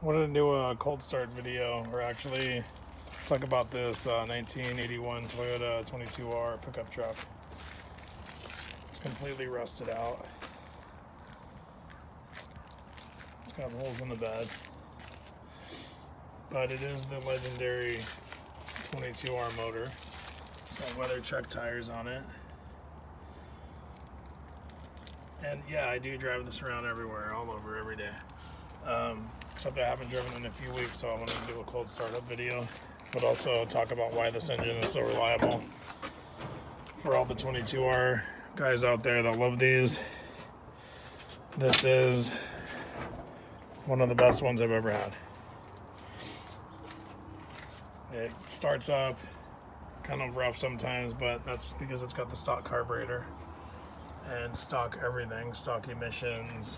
Wanted to do a cold start video, or actually talk about this 1981 Toyota 22R pickup truck. It's completely rusted out. It's got holes in the bed, but it is the legendary 22R motor. It's got weather check tires on it. And yeah, I do drive this around everywhere, all over, every day. Except I haven't driven in a few weeks, so I wanted to do a cold startup video, but also talk about why this engine is so reliable. For all the 22R guys out there that love these, this is one of the best ones I've ever had. It starts up kind of rough sometimes, but that's because it's got the stock carburetor and stock everything, stock emissions,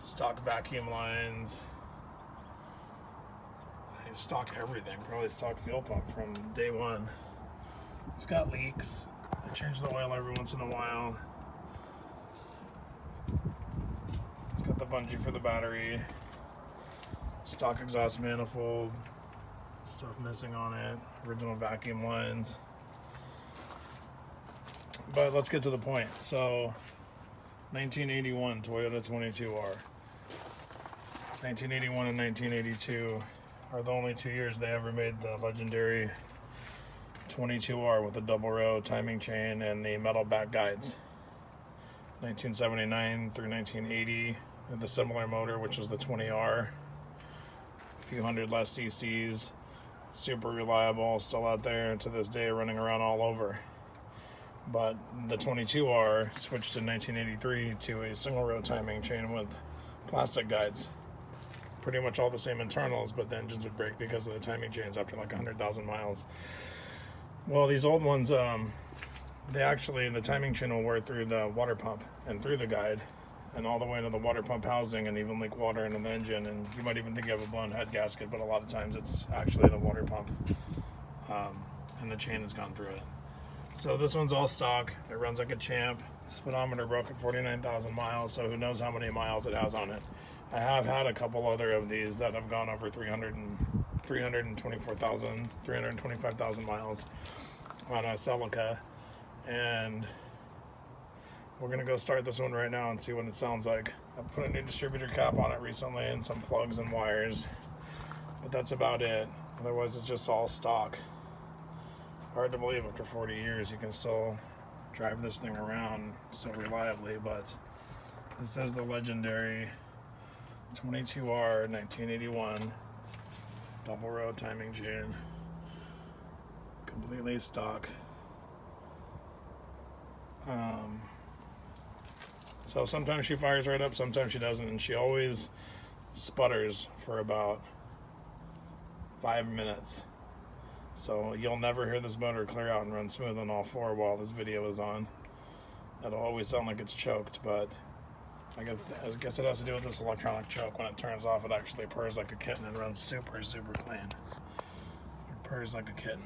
stock vacuum lines, stock everything, probably stock fuel pump from day one. It's got leaks. I change the oil every once in a while. It's got the bungee for the battery, stock exhaust manifold, stuff missing on it, original vacuum lines. But let's get to the point. So 1981 Toyota 22R. 1981 and 1982 are the only 2 years they ever made the legendary 22R with the double row timing chain and the metal back guides. 1979 through 1980 had the similar motor, which was the 20R. A few hundred less cc's, super reliable, still out there to this day, running around all over. But the 22R switched in 1983 to a single row timing chain with plastic guides. Pretty much all the same internals, but the engines would break because of the timing chains after like 100,000 miles. Well, these old ones, the timing chain will wear through the water pump and through the guide and all the way into the water pump housing and even leak water into the engine. And you might even think you have a blown head gasket, but a lot of times it's actually the water pump, and the chain has gone through it. So this one's all stock. It runs like a champ. Speedometer broke at 49,000 miles, so who knows how many miles it has on it. I have had a couple other of these that have gone over 325,000 miles on a Celica, and we're gonna go start this one right now and see what it sounds like. I put a new distributor cap on it recently and some plugs and wires, but that's about it. Otherwise it's just all stock. Hard to believe after 40 years you can still drive this thing around so reliably, but this is the legendary 22R 1981 double row timing chain, completely stock. So sometimes she fires right up, sometimes she doesn't, and she always sputters for about 5 minutes. So you'll never hear this motor clear out and run smooth on all four while this video is on. It'll always sound like it's choked, but I guess it has to do with this electronic choke. When it turns off, it actually purrs like a kitten and runs super, super clean. It purrs like a kitten.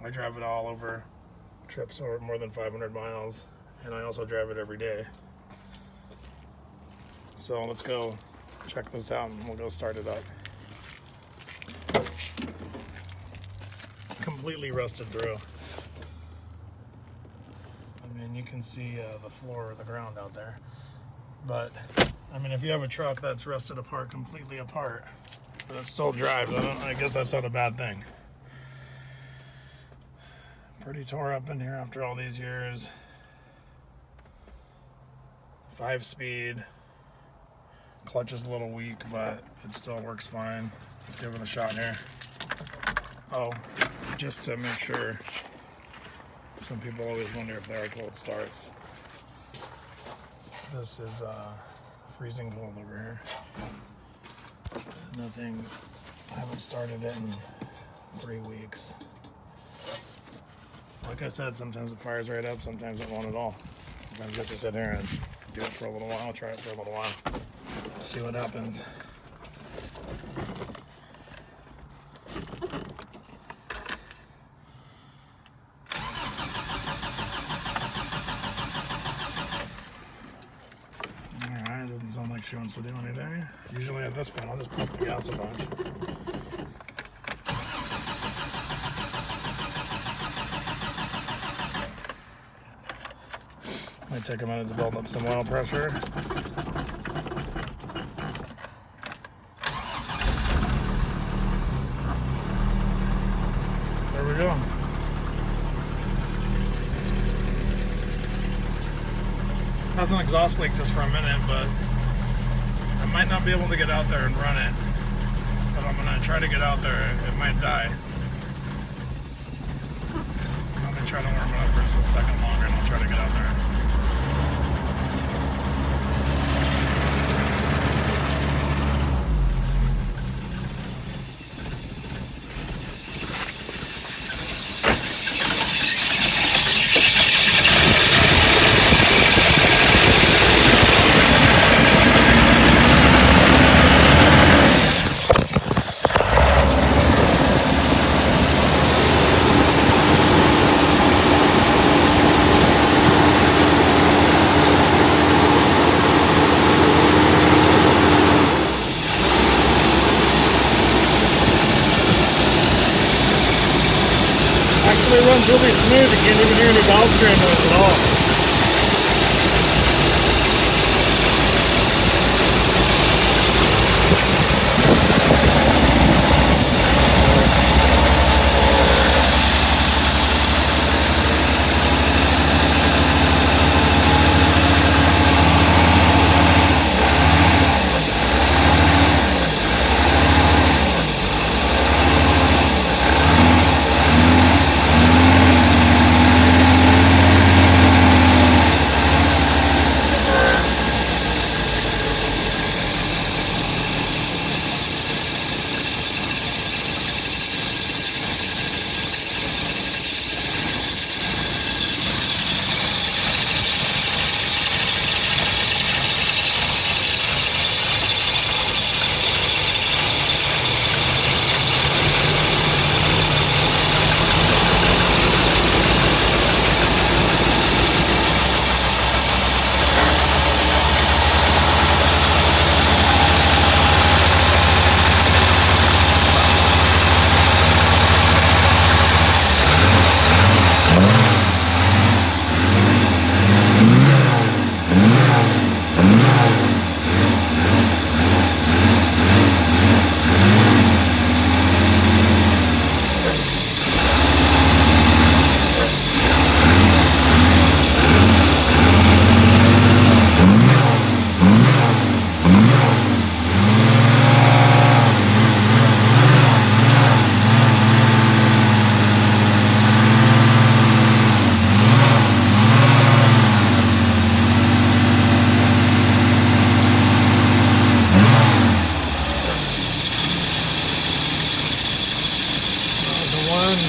I drive it all over trips over more than 500 miles, and I also drive it every day. So let's go check this out and we'll go start it up. Completely rusted through. I mean, you can see the floor or the ground out there. But, I mean, if you have a truck that's rusted apart, completely apart, but it still drives, I guess that's not a bad thing. Pretty tore up in here after all these years. 5-speed. Clutch is a little weak, but it still works fine. Let's give it a shot here. Oh, just to make sure, some people always wonder if there are cold starts. This is freezing cold over here. There's nothing, I haven't started it in 3 weeks. Like I said, sometimes it fires right up, sometimes it won't at all. Sometimes you have to sit here and do it for a little while, try it for a little while, see what happens. she wants to do anything. Usually at this point, I'll just pump the gas a bunch. Might take a minute to build up some oil pressure. There we go. Has an exhaust leak just for a minute, but I might not be able to get out there and run it. But I'm gonna try to get out there. It might die. I'm gonna try to warm it up for just a second longer, and I'll try to get out there. Actually runs really smooth. You can't even hear any valve train noise at all.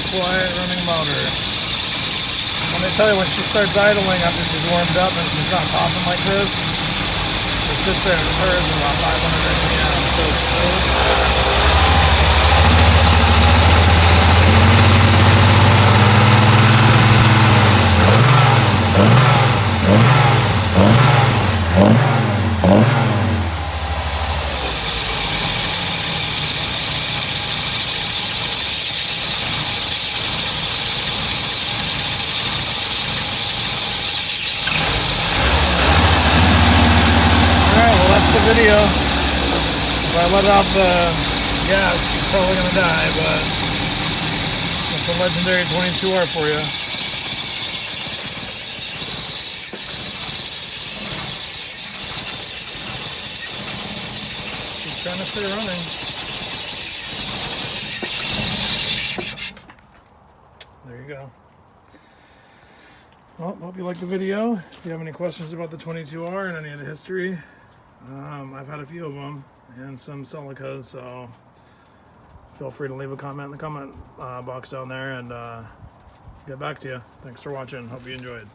Quiet running motor. Let me tell you, when she starts idling after she's warmed up and she's not popping like this, it sits there and purrs at about 500 RPM. So the video. If I let out the gas, she's probably gonna die, but it's a legendary 22R for you. She's trying to stay running. There you go. Well, hope you liked the video. If you have any questions about the 22R and any of the history, I've had a few of them and some Celicas, so feel free to leave a comment in the comment box down there, and get back to you. Thanks for watching. Hope you enjoyed.